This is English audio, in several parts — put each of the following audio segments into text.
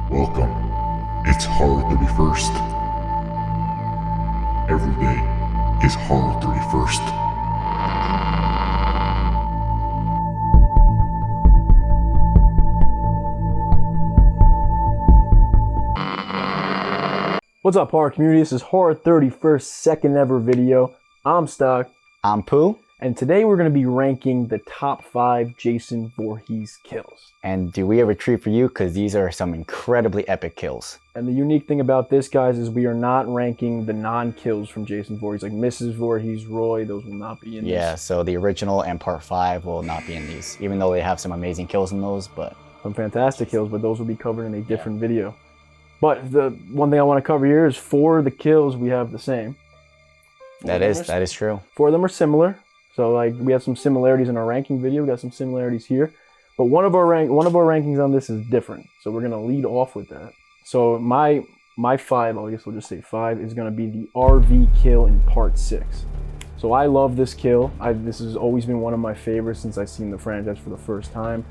Welcome. It's Horror 31st. Every day is Horror 31st. What's up, horror community? This is Horror 31st second ever video. I'm Stock. I'm Pooh. And today we're going to be ranking the top 5 Jason Voorhees kills. And do we have a treat for you? Because these are some incredibly epic kills. And the unique thing about this, guys, is we are not ranking the non-kills from Jason Voorhees, like Mrs. Voorhees, Roy, those will not be in this. Yeah, so the original and part 5 will not be in these, even though they have some amazing kills in those, but... Some fantastic kills, but those will be covered in a different video. But the one thing I want to cover here is 4 of the kills we have the same. That is true. 4 of them are similar. So like we have some similarities in our ranking video. We got some similarities here, but one of our rankings on this is different. So we're gonna lead off with that. So my 5, I guess we'll just say 5, is gonna be the RV kill in part 6. So I love this kill. This has always been one of my favorites since I've seen the franchise for the first time.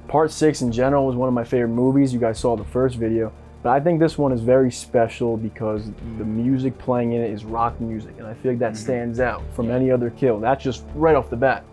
Part 6 in general was one of my favorite movies. You guys saw the first video. But I think this one is very special because the music playing in it is rock music, and I feel like that stands out from any other kill. That's just right off the bat.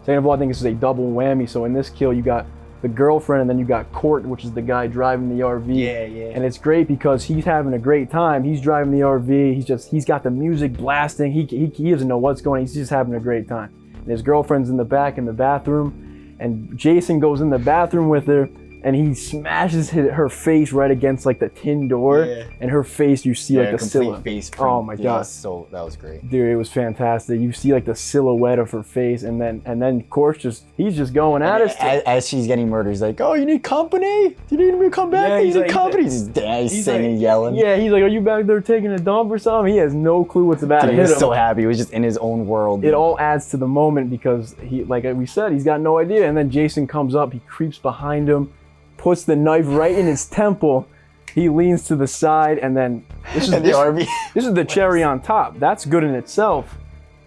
Second of all, I think this is a double whammy. So in this kill, you got the girlfriend, and then you got Court, which is the guy driving the RV. Yeah. And it's great because he's having a great time. He's driving the RV. He's got the music blasting. He doesn't know what's going on. He's just having a great time. And his girlfriend's in the back in the bathroom, and Jason goes in the bathroom with her. And he smashes her face right against like the tin door, and her face, you see like the silhouette. Face print. Oh my god! So that was great, dude. It was fantastic. You see like the silhouette of her face, and then Court he's just going at us. As she's getting murdered, he's like, "Oh, you need company? Do you need me to come back? You need company." He's singing, yelling. Yeah, he's like, "Are you back there taking a dump or something?" He has no clue what's about to hit him. He was so happy. He was just in his own world. It all adds to the moment because he, like we said, he's got no idea. And then Jason comes up, he creeps behind him, puts the knife right in his temple. He leans to the side, and then this is the RV. This is the cherry on top. That's good in itself,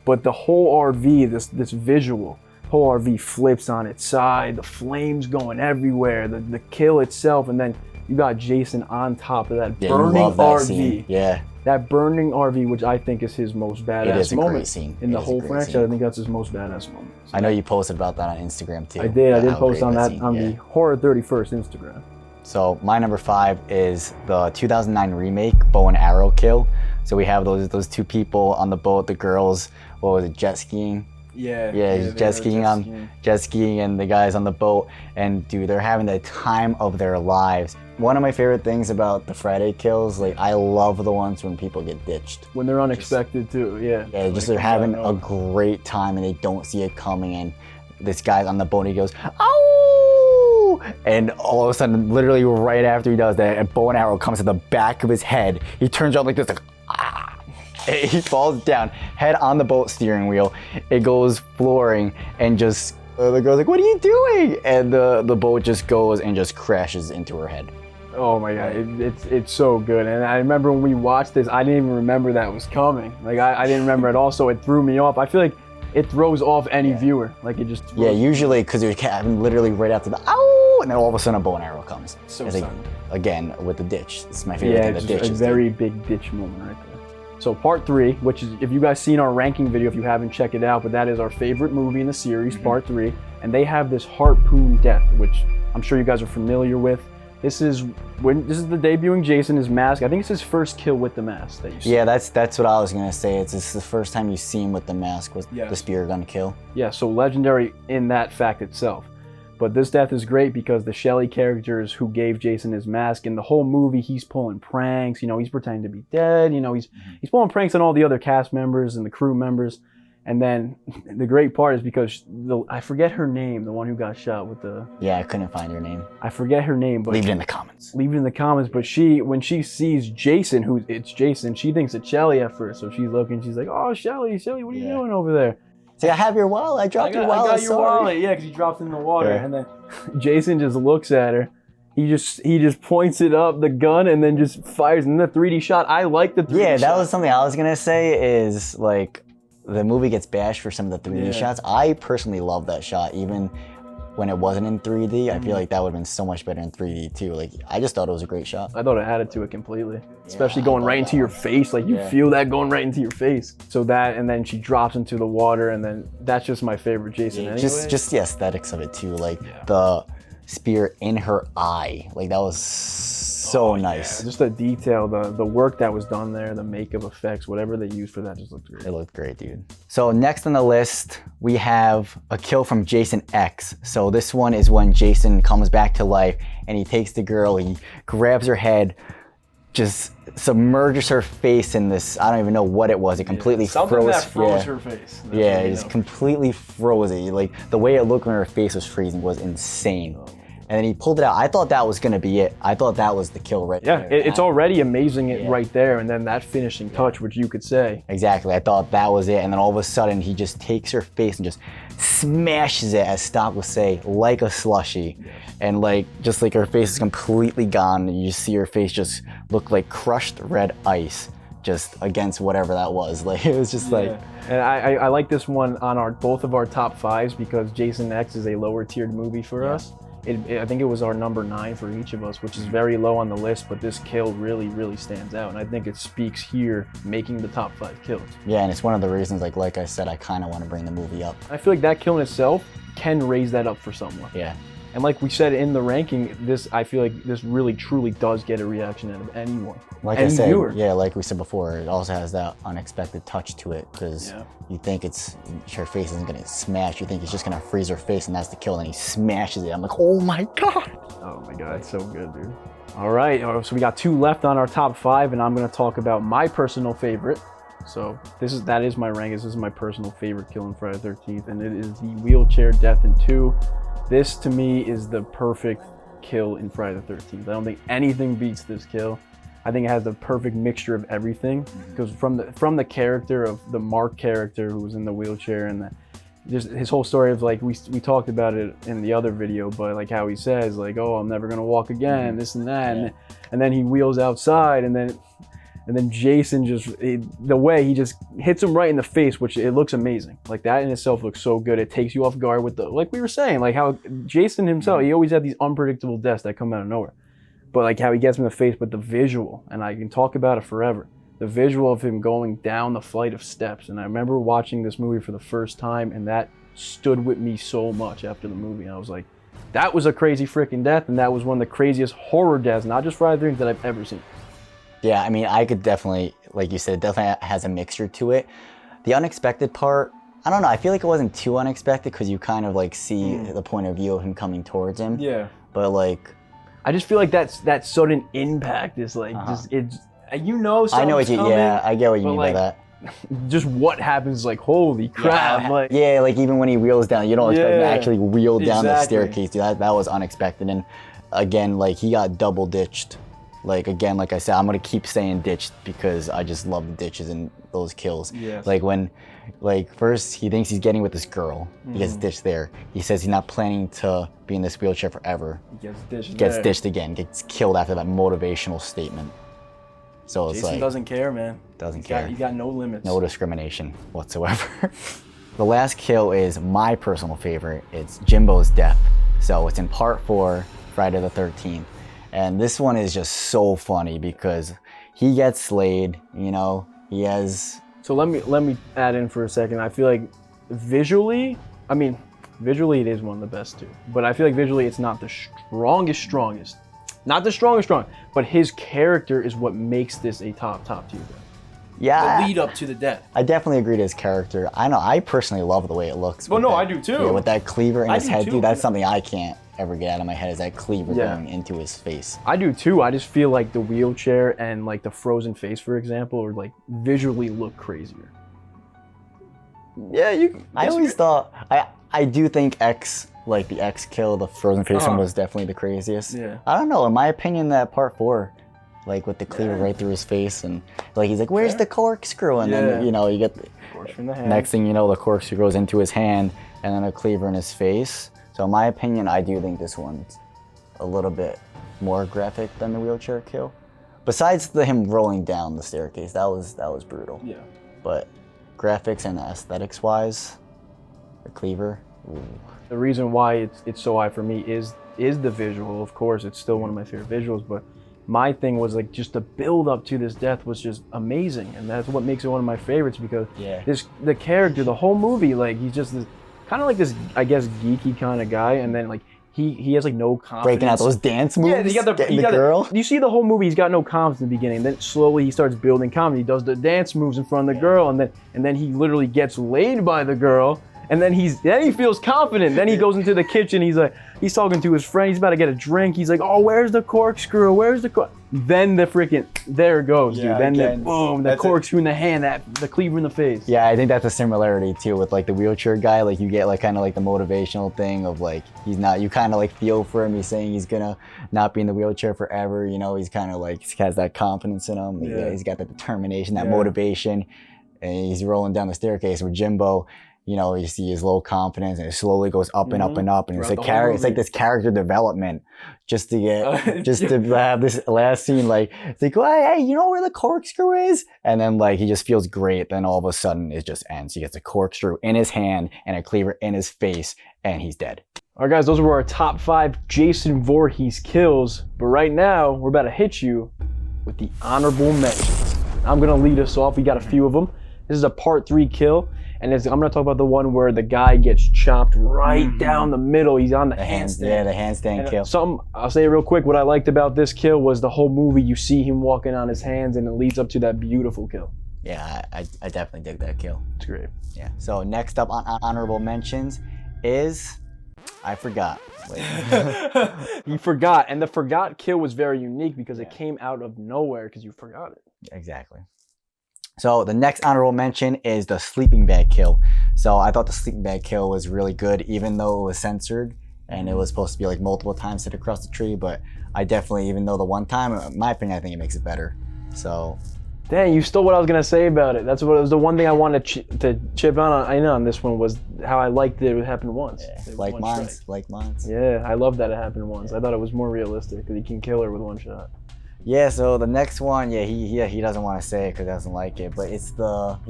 but the whole RV, this visual, whole RV flips on its side. The flames going everywhere. The kill itself, and then you got Jason on top of that burning RV. Scene. Yeah. That burning RV, which I think is his most badass moment scene. in the whole franchise. I think that's his most badass moment. So I know you posted about that on Instagram too. I did post on that on the Horror 31st Instagram. So my number 5 is the 2009 remake bow and arrow kill. So we have those 2 people on the boat, the girls, what was it, jet skiing? Yeah, jet skiing, and the guys on the boat, and dude, they're having the time of their lives. One of my favorite things about the Friday kills, like I love the ones when people get ditched. When they're unexpected too, yeah. Yeah, just they're having a great time and they don't see it coming, and this guy's on the boat and he goes, "Oh!" And all of a sudden, literally right after he does that, a bow and arrow comes to the back of his head. He turns around like this, like, ah! He falls down, head on the boat steering wheel. It goes flooring, and just the girl's like, "What are you doing?" And the boat just goes and just crashes into her head. Oh my god, it's so good. And I remember when we watched this, I didn't even remember that was coming. Like I didn't remember at all, so it threw me off. I feel like it throws off any viewer. Like it just usually because it happened literally right after the "ow," and then all of a sudden a bow and arrow comes. So like, again with the ditch. It's my favorite thing. The ditch is a very big ditch moment right there. So part 3, which is, if you guys seen our ranking video, if you haven't, check it out, but that is our favorite movie in the series, part 3, and they have this harpoon death, which I'm sure you guys are familiar with. This is the debuting Jason, his mask. I think it's his first kill with the mask that you see. Yeah, that's what I was gonna say. It's the first time you see him with the mask was the spear gun kill. Yeah, so legendary in that fact itself. But this death is great because the Shelley characters who gave Jason his mask, in the whole movie, he's pulling pranks. You know, he's pretending to be dead. You know, he's pulling pranks on all the other cast members and the crew members. And then the great part is because I forget her name, the one who got shot with the... Yeah, I couldn't find her name. I forget her name, but... Leave it in the comments. Leave it in the comments. But when she sees Jason, it's Jason, she thinks it's Shelley at first. So she's looking, she's like, "Oh, Shelley, what are you doing over there?" Say, "I have your wallet. I dropped your wallet. I got your wallet." Yeah, because he dropped it in the water. Yeah. And then Jason just looks at her. He just points it up, the gun, and then just fires. And the 3D shot, I like the 3D shot. Yeah, that was something I was going to say is, like, the movie gets bashed for some of the 3D shots. I personally love that shot, even when it wasn't in 3D. I feel like that would have been so much better in 3D too. Like, I just thought it was a great shot. I thought it added to it completely, especially going right into your face. Like you feel that going right into your face. So that, and then she drops into the water, and then that's just my favorite Jason. Anyway. Just the aesthetics of it too. Like the spear in her eye. Like that was so nice. Just the detail, the work that was done there, the makeup effects, whatever they used for that just looked great. It looked great, dude. So next on the list, we have a kill from Jason X. So this one is when Jason comes back to life and he takes the girl, he grabs her head, just submerges her face in this, I don't even know what it was. It completely Something froze. that froze her face. That's It just completely froze it. Like the way it looked when her face was freezing was insane. And then he pulled it out. I thought that was gonna be it. I thought that was the kill right there. It's already amazing right there, and then that finishing touch, which you could say. Exactly, I thought that was it. And then all of a sudden, he just takes her face and just smashes it, as Stock would say, like a slushie. And like, just like her face is completely gone. And you see her face just look like crushed red ice, just against whatever that was. Like, it was just like. And I like this one on both of our top 5s because Jason X is a lower tiered movie for us. I think it was our number 9 for each of us, which is very low on the list, but this kill really, really stands out. And I think it speaks here, making the top 5 kills. Yeah, and it's one of the reasons, like I said, I kind of want to bring the movie up. I feel like that kill in itself can raise that up for someone. Yeah. And like we said in the ranking, I feel like this really, truly does get a reaction out of anyone. Like I said, like we said before, it also has that unexpected touch to it, because you think her face isn't gonna smash. You think he's just gonna freeze her face, and that's the kill, and he smashes it. I'm like, oh my god! Oh my god, it's so good, dude. All right, so we got 2 left on our top 5, and I'm gonna talk about my personal favorite. So that is my rank. This is my personal favorite kill in Friday the 13th, and it is the wheelchair death in 2. This to me is the perfect kill in Friday the 13th. I don't think anything beats this kill. I think it has the perfect mixture of everything, because from the character of the Mark character who was in the wheelchair, and just his whole story of like we talked about it in the other video, but like how he says like, oh, I'm never gonna walk again, this and that, and then he wheels outside, and then Jason the way he just hits him right in the face, which it looks amazing. Like that in itself looks so good. It takes you off guard with like we were saying, like how Jason himself, he always had these unpredictable deaths that come out of nowhere. But like how he gets him in the face, but the visual, and I can talk about it forever. The visual of him going down the flight of steps. And I remember watching this movie for the first time, and that stood with me so much after the movie. And I was like, that was a crazy freaking death, and that was one of the craziest horror deaths, not just Friday the 13th, that I've ever seen. Yeah, I mean, I could definitely, like you said, it definitely has a mixture to it. The unexpected part, I don't know, I feel like it wasn't too unexpected, because you kind of like see the point of view of him coming towards him. Yeah. But like, I just feel like that sudden impact is like just it's I know what you coming, I get what you mean like, by that. Just what happens is like, holy crap. Like even when he wheels down, you don't expect him to actually wheel down the Exactly. staircase, dude. That was unexpected. And again, like he got double ditched. Like again, like I said, I'm gonna keep saying ditched because I just love the ditches in those kills. Yes. Like when, like first he thinks he's getting with this girl, he gets ditched there. He says he's not planning to be in this wheelchair forever. He gets ditched. Gets ditched again, gets killed after that motivational statement. So it's Jason like doesn't care, man. Doesn't care. He got no limits. No discrimination whatsoever. The last kill is my personal favorite. It's Jimbo's death. So it's in part 4, Friday the 13th. And this one is just so funny because he gets slayed, you know, he has... So let me add in for a second. I feel like visually it is one of the best too. But I feel like visually it's not the strongest. Not the strongest, but his character is what makes this a top tier. Yeah. The lead up to the death. I definitely agree to his character. I know, I personally love the way it looks. Well, no, I do too. Yeah, with that cleaver in his head, too. dude, that's something I can't ever get out of my head, is that cleaver going into his face. I do too. I just feel like the wheelchair and like the frozen face, for example, are like visually look crazier. Yeah, I always thought, I do think like the X kill, the frozen face one was definitely the craziest. Yeah. I don't know, in my opinion, that part 4, like with the cleaver right through his face, and like he's like, where's the corkscrew? And then, you know, you get From the hand. next thing you know, the corkscrew goes into his hand and then a cleaver in his face. So in my opinion, I do think this one's a little bit more graphic than the wheelchair kill. Besides him rolling down the staircase, that was brutal. Yeah. But graphics and aesthetics wise, the cleaver The reason why it's so high for me is the visual. Of course, it's still one of my favorite visuals, but my thing was like just the build up to this death was just amazing, and that's what makes it one of my favorites because the character, the whole movie, like he's just this kind of like this, I guess, geeky kind of guy, and then like he has like no confidence. Breaking out those dance moves. Yeah, you got the girl. You see the whole movie, he's got no confidence in the beginning. Then slowly he starts building confidence. He does the dance moves in front of the girl, and then he literally gets laid by the girl. And then he feels confident. Then he goes into the kitchen. He's talking to his friend. He's about to get a drink. He's like, oh, where's the corkscrew? Where's the Then the freaking, there it goes, dude. Then boom, the corkscrew in the hand, the cleaver in the face. Yeah, I think that's a similarity too with like the wheelchair guy. Like you get like kind of like the motivational thing of like he's not. You kind of like feel for him. He's saying he's gonna not be in the wheelchair forever. You know, he's kind of like he has that confidence in him. Yeah, he's got the determination, that motivation, and he's rolling down the staircase with Jimbo. You know, you see his low confidence, and it slowly goes up and up and up, and it's like this character development, just to get, to have this last scene. Like it's like, oh, hey, you know where the corkscrew is? And then like he just feels great. Then all of a sudden it just ends. He gets a corkscrew in his hand and a cleaver in his face, and he's dead. All right, guys, those were our top 5 Jason Voorhees kills. But right now we're about to hit you with the honorable mentions. I'm gonna lead us off. We got a few of them. This is a part 3 kill. And I'm going to talk about the one where the guy gets chopped right down the middle. He's on the handstand. Yeah, the handstand kill. I'll say it real quick. What I liked about this kill was the whole movie. You see him walking on his hands, and it leads up to that beautiful kill. Yeah, I definitely dig that kill. It's great. Yeah. So next up on honorable mentions is, I forgot. You forgot. And the forgot kill was very unique because it came out of nowhere because you forgot it. Exactly. So the next honorable mention is the sleeping bag kill. So I thought the sleeping bag kill was really good, even though it was censored and it was supposed to be like multiple times hit across the tree. But I definitely, even though the one time, in my opinion, I think it makes it better. So. Dang, you stole what I was gonna say about it. That's what it was. The one thing I wanted to chip on this one was how I liked it. It happened once. Yeah, like mines. Yeah, I love that it happened once. I thought it was more realistic because he can kill her with one shot. Yeah, so the next one, he doesn't want to say it because he doesn't like it, but he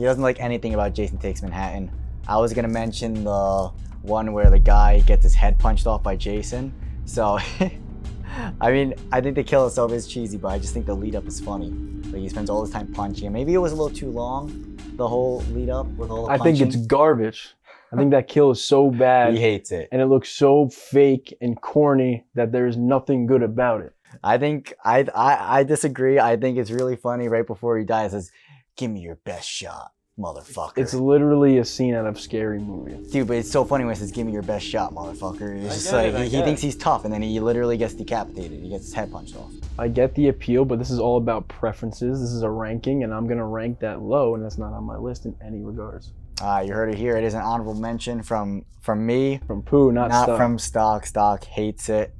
doesn't like anything about Jason Takes Manhattan. I was gonna mention the one where the guy gets his head punched off by Jason. So, I mean, I think the kill itself is cheesy, but I just think the lead up is funny. Like he spends all his time punching him. Maybe it was a little too long, the whole lead up with all the punching. I think it's garbage. I think that kill is so bad. He hates it. And it looks so fake and corny that there's nothing good about it. I think I disagree. I think it's really funny. Right before he dies, says, "Give me your best shot, motherfucker." It's literally a scene out of a scary movie. Dude, but it's so funny when it says, "Give me your best shot, motherfucker." It's just like he thinks he's tough, and then he literally gets decapitated. He gets his head punched off. I get the appeal, but this is all about preferences. This is a ranking, and I'm gonna rank that low, and that's not on my list in any regards. You heard it here. It is an honorable mention from me. From Pooh, not Stock. From Stock. Stock hates it.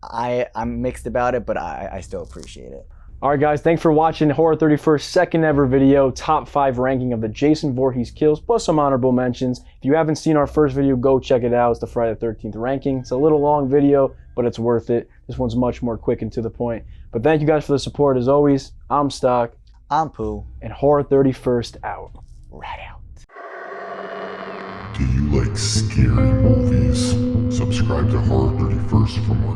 I'm mixed about it, but I still appreciate it. All right, guys, thanks for watching Horror 31st second ever video, top 5 ranking of the Jason Voorhees kills, plus some honorable mentions. If you haven't seen our first video, go check it out. It's the Friday the 13th ranking. It's a little long video, but it's worth it. This one's much more quick and to the point. But thank you guys for the support as always. I'm Stock. I'm Pooh. And Horror 31st out. Right out. Do you like scary movies? Subscribe to Horror 31st for more.